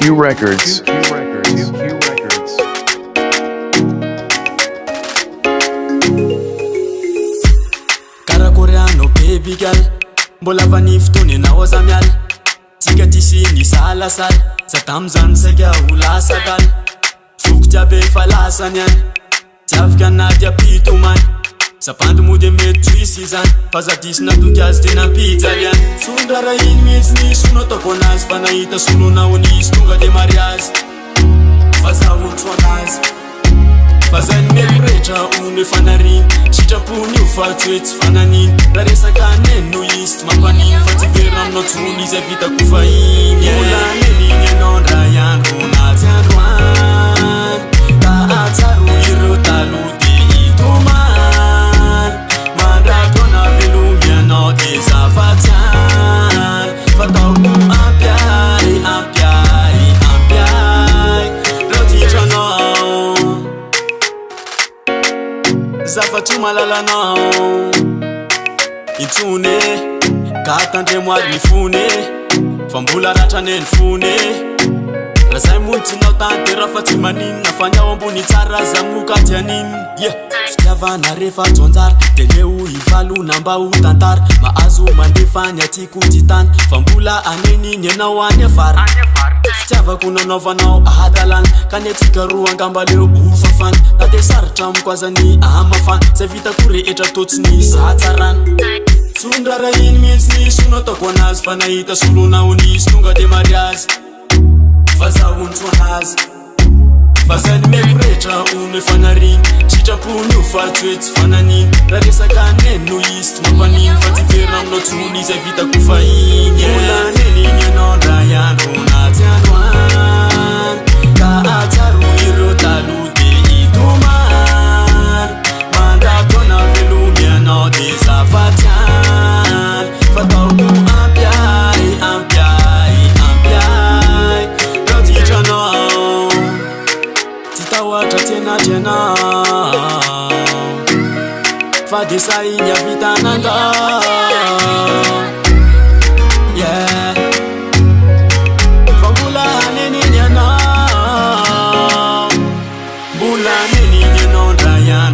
2Q Records. Karakoreano baby girl, mbola vanifotony nao zamial. Tika tisi ni salasal, satamzan sega ulasagal. Fukja be falasan yan, tiavika nadia pitoman. Sapandu mude metwisi zan, pazadis na tukiaz tena pizza yan. Sundrara in mits ni suno tokonas, fanaita suno na unis tunga de mariaz. Faza ultronaz, faza nmeprecha une fanarin. Chichapuni ufatwet fananin, raresa kanen no ist mapanin. Fativeram no tuni zavita kufain. Mula neni non rayan runa tianruan. Ta ataru iro taludi ituman. Mandratona velumia no desafatian. Fataku ampiai, ampiai, ampiai. Roti no Zafatu malala no Itune Katandre mwari nifune Fambula rata nifune Razai munti na utante rafati manin Nafanya wambu ni tara za mukati anin Fitiava na refa tonzar Teleu ivalu namba utantar Maazu mandefanya tiku titan Fambula aneni nyena wanyefar Fitiava kunonova nao ahadalan Kanetika ruwa ngamba leo ufafan Nate sartam kwaza ni ahamafan Sevita kure etra tots ni sataran Sundrara in mits ni suno tokonaz Fanaita sulu na unis tunga de mariaz Faza untwanaz Faza ni meprecha une fanarin Chichapuni ufatwet fananin Raresa kanen no ist mapanin Fativeram no tuni sevita kufain Mula neni nyenon rayan runa tianwan Ka ataru iro taludi ituman Mandratona velumia no desafatian Fataku ampiai, ampiai, ampiai Roti no Titawata tena tena Fadisa inya vita nanga Yeah Fambula haneni nyana Bula neni nyenon rayan